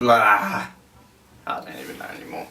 Blah. I don't even know anymore.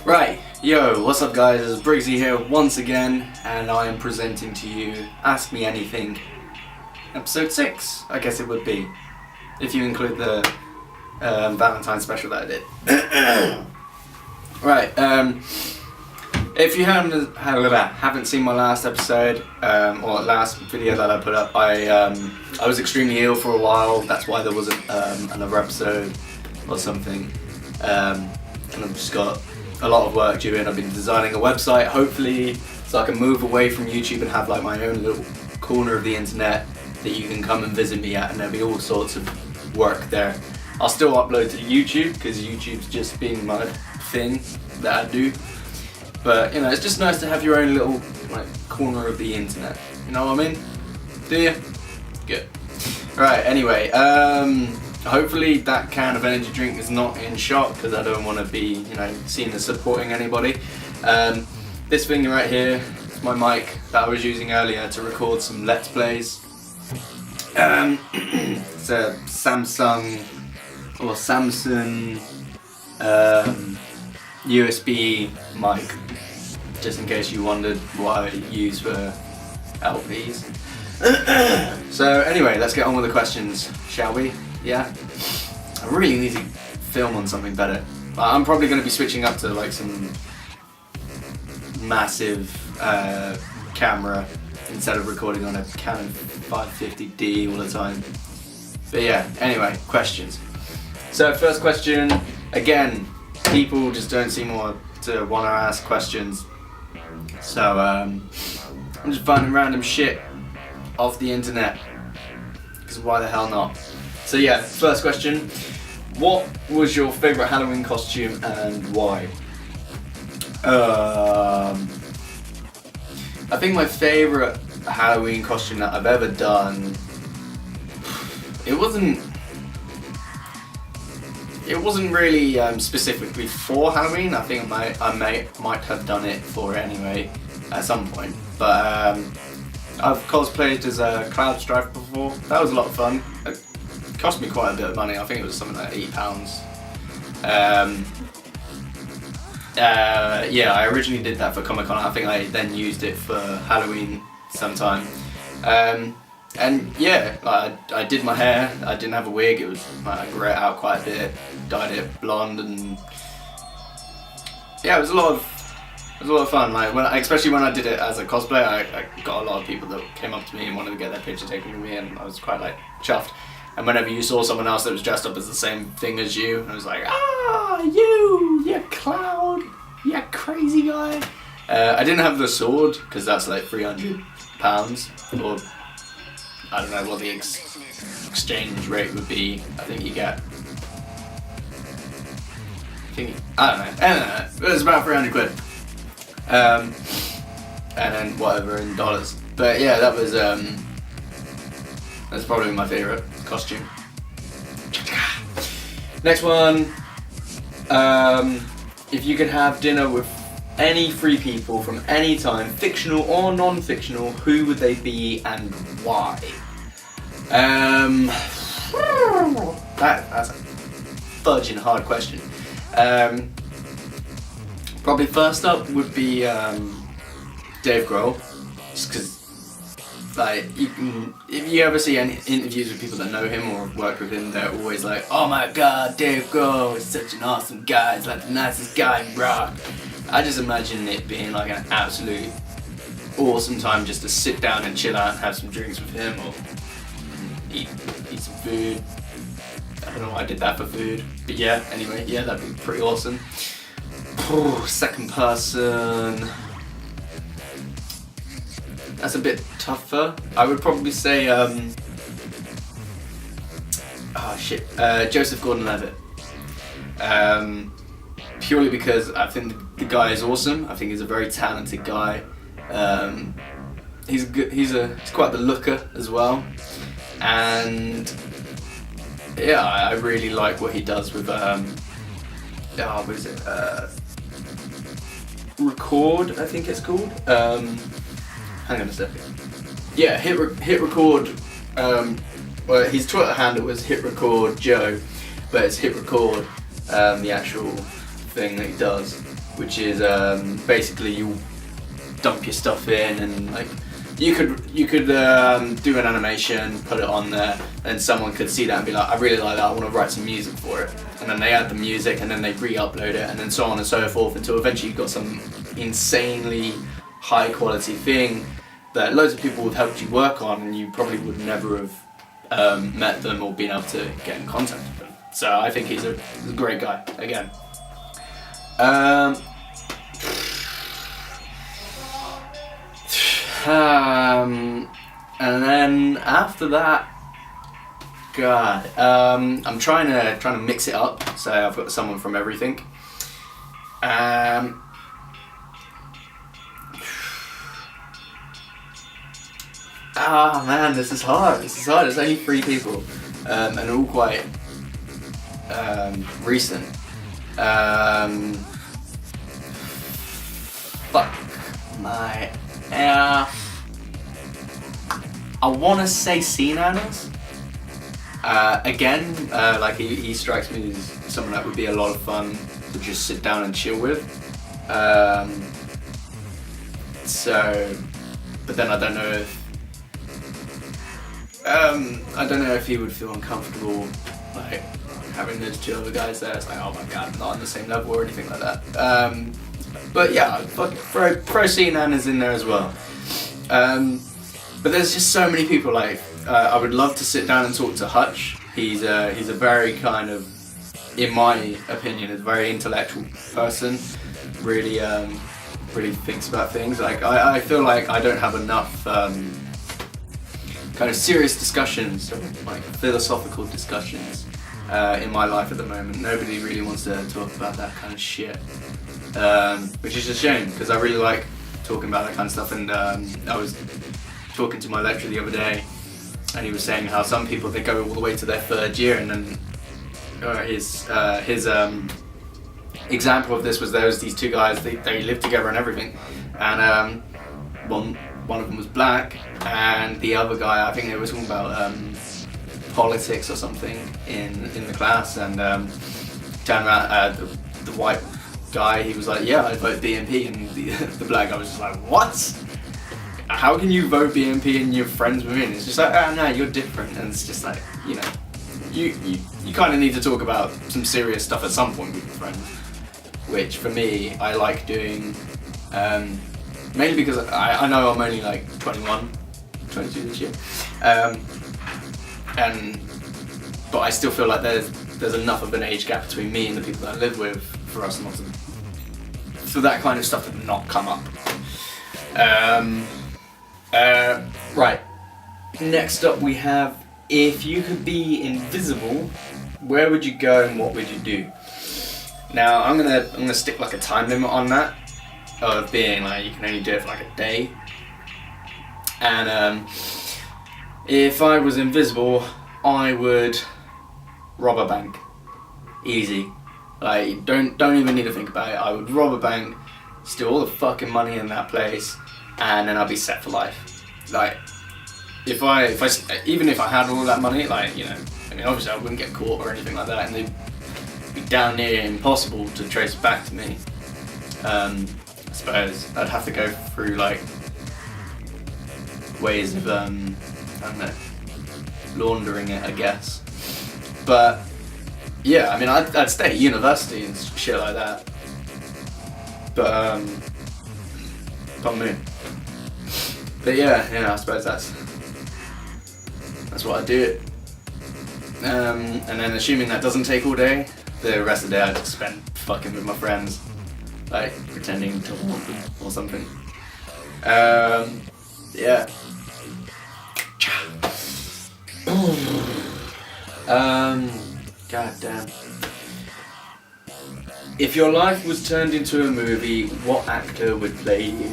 Right, yo, what's up guys, it's Briggsy here once again, and I am presenting to you Ask Me Anything, episode 6, I guess it would be, if you include the Valentine's special that I did. Right, if you haven't seen my last episode, or last video that I put up, I was extremely ill for a while. That's why there wasn't another episode or something, and I've just got a lot of work due in. I've been designing a website, hopefully, so I can move away from YouTube and have like my own little corner of the internet that you can come and visit me at, and there'll be all sorts of work there. I'll still upload to YouTube because YouTube's just been my thing that I do. But you know, it's just nice to have your own little like corner of the internet. You know what I mean? Do you? Good. Right. Anyway, hopefully that can of energy drink is not in shot because I don't want to be, you know, seen as supporting anybody. This thing right here is my mic that I was using earlier to record some Let's Plays. It's a Samsung USB mic, just in case you wondered what I use for LPs. So anyway, let's get on with the questions, shall we? Yeah? I really need to film on something better. I'm probably going to be switching up to like some massive camera instead of recording on a Canon 550D all the time. But yeah, anyway, questions. So first question, again, people just don't seem to want to ask questions, so I'm just finding random shit off the internet, because why the hell not? So yeah, first question, what was your favourite Halloween costume and why? I think my favourite Halloween costume that I've ever done, it wasn't really specifically for Halloween. I think I might have done it for it anyway at some point. But I've cosplayed as a Cloud Strife before. That was a lot of fun. It cost me quite a bit of money. I think it was something like £8. Yeah, I originally did that for Comic Con. I think I then used it for Halloween sometime. And yeah, I did my hair. I didn't have a wig. It was I grew it out quite a bit, dyed it blonde, and yeah, it was a lot of fun. Like especially when I did it as a cosplay, I got a lot of people that came up to me and wanted to get their picture taken with me, and I was quite like chuffed. And whenever you saw someone else that was dressed up as the same thing as you, I was like, you clown, you crazy guy. I didn't have the sword because that's like £300, or I don't know what the exchange rate would be. I think you get, I don't know, it was about 300 quid. And then whatever in dollars. But yeah, that was, that's probably my favourite costume. Next one, if you could have dinner with any three people from any time, fictional or non-fictional, who would they be and why? That's a fudging hard question. Probably first up would be Dave Grohl, just because like if you ever see any interviews with people that know him or have worked with him, they're always like, oh my god, Dave Grohl is such an awesome guy, he's like the nicest guy in rock. I just imagine it being like an absolute awesome time just to sit down and chill out and have some drinks with him, or eat some food. I don't know why I did that for food, but yeah, anyway, yeah, that'd be pretty awesome. Second person, that's a bit tougher. I would probably say, Joseph Gordon-Levitt. Purely because I think the guy is awesome. I think he's a very talented guy. He's quite the looker as well, and yeah, I really like what he does with what is it? Record, I think it's called. Hang on a second. yeah, hit record. Well, his Twitter handle was hit record Joe, but it's hit record the actual thing that he does, which is basically you dump your stuff in, and like you could do an animation, put it on there, and someone could see that and be like, I really like that, I want to write some music for it, and then they add the music, and then they re-upload it, and then so on and so forth, until eventually you've got some insanely high quality thing that loads of people have helped you work on, and you probably would never have met them or been able to get in contact with them. So I think he's a great guy, again. And then after that, God, I'm trying to mix it up. So I've got someone from everything. Man, this is hard. There's only 3 people, and all quite recent. Fuck my ass. I want to say C-Nanners. Again, like he strikes me as someone that would be a lot of fun to just sit down and chill with. So, but then I don't know if he would feel uncomfortable like having those 2 other guys there. It's like, oh my god, I'm not on the same level or anything like that. But yeah, throw C-Nanners in there as well. But there's just so many people. Like I would love to sit down and talk to Hutch. He's a very kind of, in my opinion, a very intellectual person. Really thinks about things. Like I feel like I don't have enough kind of serious discussions, or like philosophical discussions in my life at the moment. Nobody really wants to talk about that kind of shit, which is a shame, because I really like talking about that kind of stuff. And I was talking to my lecturer the other day, and he was saying how some people, they go all the way to their 3rd year, and then his example of this was, there was these 2 guys, they lived together and everything, and one of them was black, and the other guy, I think they were talking about politics or something in the class, and turned around, the white guy, he was like, yeah, I vote BNP, and the black guy was just like, what? How can you vote BNP and you're friends with him? It's just like, no, you're different. And it's just like, you know, you kind of need to talk about some serious stuff at some point with your friends, which for me, I like doing, mainly because I know I'm only like 21, 22 this year, but I still feel like there's enough of an age gap between me and the people that I live with for us not to, for that kind of stuff to not come up. Right, next up we have, if you could be invisible, where would you go and what would you do? Now I'm gonna stick like a time limit on that, of being like, you can only do it for like a day. And if I was invisible, I would rob a bank. Easy. Like, don't even need to think about it. I would rob a bank, steal all the fucking money in that place, and then I'd be set for life. Like, even if I had all that money, like, you know, I mean, obviously I wouldn't get caught or anything like that, and it'd be damn near impossible to trace it back to me. I suppose I'd have to go through like ways of I don't know, laundering it, I guess. But yeah, I mean, I'd stay at university and shit like that. But on me. But yeah, I suppose that's what I do it. And then assuming that doesn't take all day, the rest of the day I just spend fucking with my friends, like pretending to haunt them or something. Yeah. God damn. If your life was turned into a movie, what actor would play you?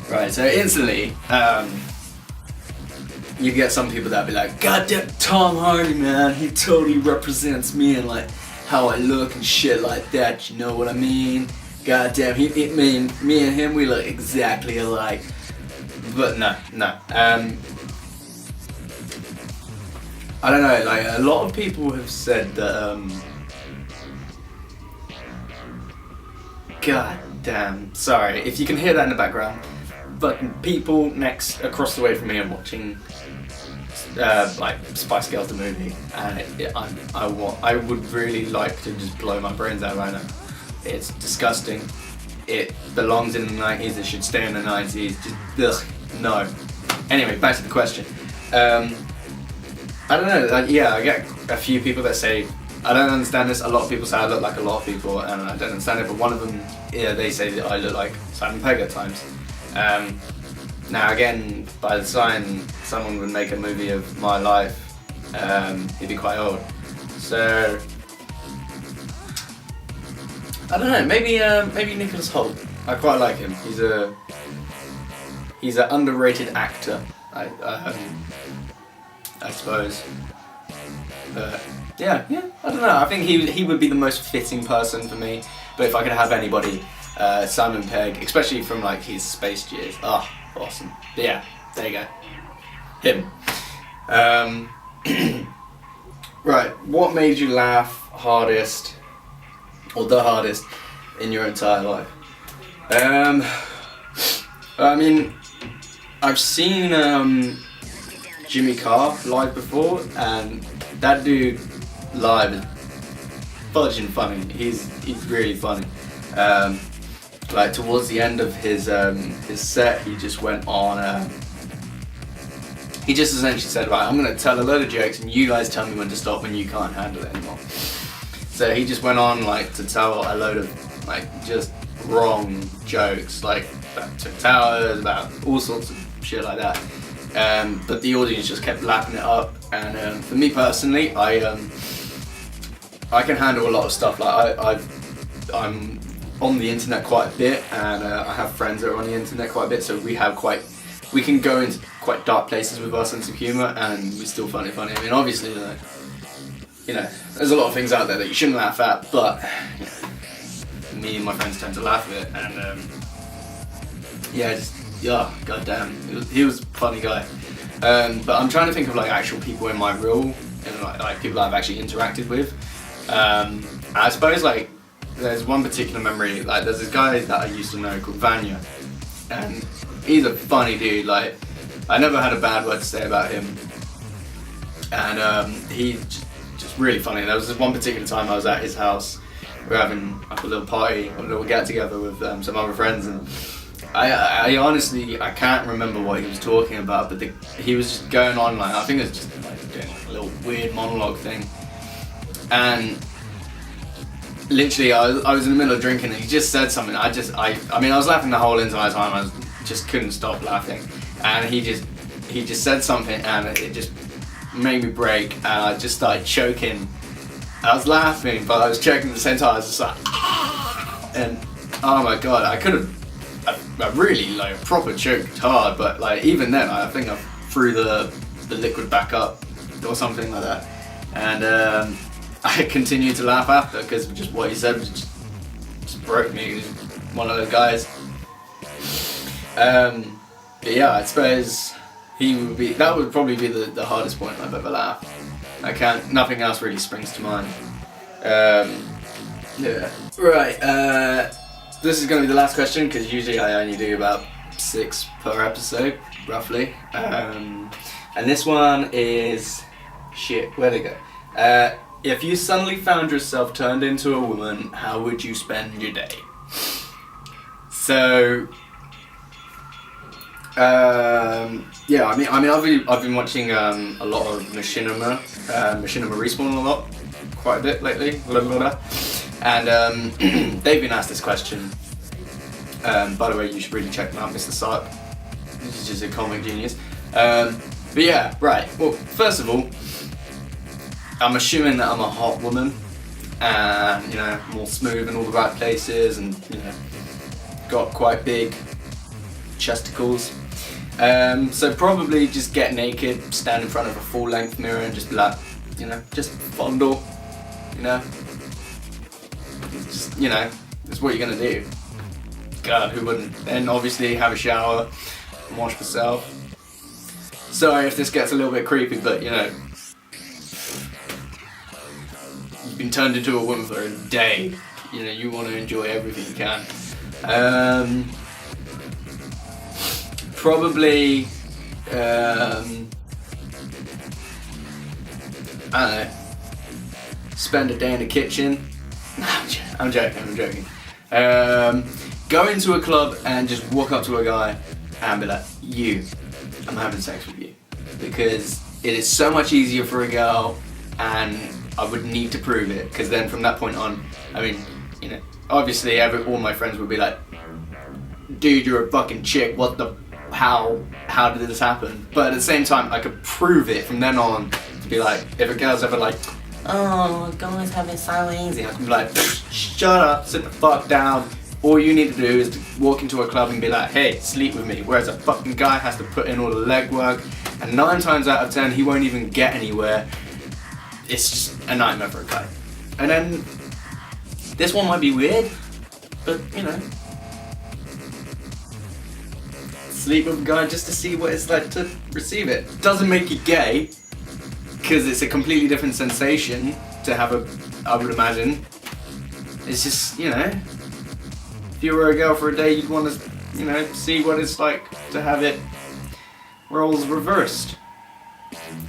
Right, so instantly, you get some people that be like, God damn, Tom Hardy, man, he totally represents me and like how I look and shit like that, you know what I mean? God damn, me and him, we look exactly alike. But no. I don't know, like a lot of people have said that, god damn, sorry, if you can hear that in the background, but people across the way from me are watching, like Spice Girls the movie, and I would really like to just blow my brains out right now. It's disgusting. It belongs in the 90s, it should stay in the 90s, just, ugh, no. Anyway, back to the question. I don't know, like, yeah, I get a few people that say, I don't understand this, a lot of people say I look like a lot of people, and I don't understand it, but one of them, yeah, they say that I look like Simon Pegg at times. Now again, by the time someone would make a movie of my life, he'd be quite old. So, I don't know, maybe Nicholas Hoult. I quite like him. He's an underrated actor, I suppose. But yeah, I don't know. I think he would be the most fitting person for me. But if I could have anybody, Simon Pegg, especially from like his space years. Oh, awesome. But yeah, there you go. Him. Right. What made you laugh hardest, or the hardest, in your entire life? I mean, I've seen Jimmy Carr live before, and that dude live is fudging funny. He's really funny. Like towards the end of his set, he just went on. He just essentially said, "Right, I'm gonna tell a load of jokes, and you guys tell me when to stop when you can't handle it anymore." So he just went on like to tell a load of like just wrong jokes, like about Twin Towers, about all sorts of shit like that. But the audience just kept lapping it up, and for me personally, I can handle a lot of stuff. Like I'm on the internet quite a bit, and I have friends that are on the internet quite a bit, so we can go into quite dark places with our sense of humour, and we still find it funny. I mean, obviously, you know, there's a lot of things out there that you shouldn't laugh at, but you know, me and my friends tend to laugh at it, and yeah, goddamn, he was a funny guy. But I'm trying to think of like actual people in my real, and like people that I've actually interacted with. I suppose like there's one particular memory, like there's this guy that I used to know called Vanya, and he's a funny dude. Like I never had a bad word to say about him, and he's just really funny. There was this one particular time I was at his house. We were having like a little party, a little get together with some other friends, and I honestly can't remember what he was talking about, but he was just going on like, I think it was just like doing like a little weird monologue thing, and literally I was in the middle of drinking and he just said something. I mean I was laughing the whole entire time. I just couldn't stop laughing, and he just said something and it just made me break, and I just started choking. I was laughing, but I was choking at the same time. I was just like, and oh my god, I really like proper choked hard, but like even then I think I threw the liquid back up or something like that, and I continued to laugh after because just what he said just broke me. He was one of those guys. But yeah, I suppose that would probably be the hardest point I've ever laughed. Nothing else really springs to mind. Yeah. Right, this is going to be the last question because usually I only do about 6 per episode, roughly. And this one is, shit, where'd it go? If you suddenly found yourself turned into a woman, how would you spend your day? So, yeah, I mean, I've been watching a lot of Machinima Respawn quite a bit lately, and they've been asked this question. By the way, you should really check them out, Mr. Sark. He's just a comic genius. But yeah, right. Well, first of all, I'm assuming that I'm a hot woman, and you know, more smooth in all the right places, and you know, got quite big chesticles. So probably just get naked, stand in front of a full-length mirror, and just be like, you know, just fondle, you know. Just, you know, that's what you're gonna do. God, who wouldn't? Then obviously have a shower, and wash myself. Sorry if this gets a little bit creepy, but you know, you've been turned into a woman for a day. You know, you want to enjoy everything you can. Probably, I don't know, spend a day in the kitchen. I'm joking. Go into a club and just walk up to a guy and be like, I'm having sex with you. Because it is so much easier for a girl, and I would need to prove it, because then from that point on, I mean, you know, obviously all my friends would be like, dude, you're a fucking chick, how did this happen? But at the same time, I could prove it from then on, to be like, if a girl's ever like, oh, guys having so easy, I can be like, shut up, sit the fuck down. All you need to do is to walk into a club and be like, hey, sleep with me. Whereas a fucking guy has to put in all the legwork, and 9 times out of 10, he won't even get anywhere. It's just a nightmare for a guy. And then, this one might be weird, but you know, sleep with a guy just to see what it's like to receive it. Doesn't make you gay, because it's a completely different sensation to have I would imagine. It's just, you know, if you were a girl for a day, you'd want to, you know, see what it's like to have it roles reversed.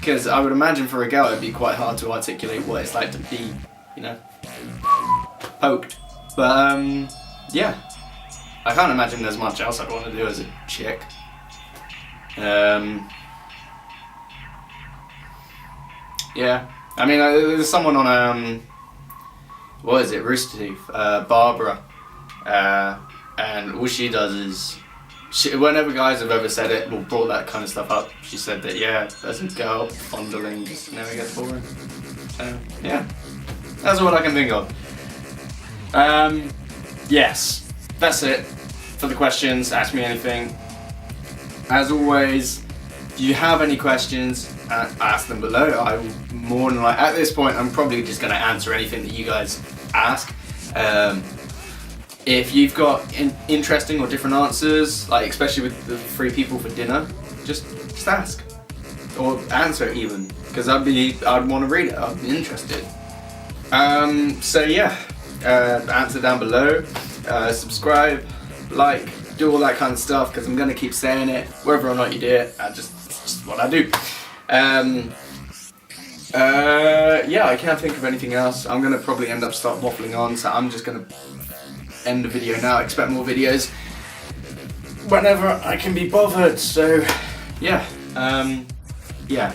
Because I would imagine for a girl it'd be quite hard to articulate what it's like to be, you know, poked. But yeah, I can't imagine there's much else I'd want to do as a chick. Yeah, I mean, there's someone on what is it, Rooster Teeth, Barbara, and all she does is, whenever guys have ever said it or brought that kind of stuff up, she said that, yeah, as a girl, fondling just never gets boring. So, yeah, that's what I can think of. Yes, that's it for the questions. Ask me anything. As always, if you have any questions, ask them below. I will more than like, at this point, I'm probably just going to answer anything that you guys ask. If you've got interesting or different answers, like especially with the 3 people for dinner, just ask or answer even, because I'd want to read it. I'd be interested. So yeah, answer down below, subscribe, like, do all that kind of stuff, because I'm gonna keep saying it whether or not you do it. It's just what I do. Yeah, I can't think of anything else. I'm gonna probably end up start waffling on, so I'm just gonna end the video now. Expect more videos whenever I can be bothered. So yeah, yeah.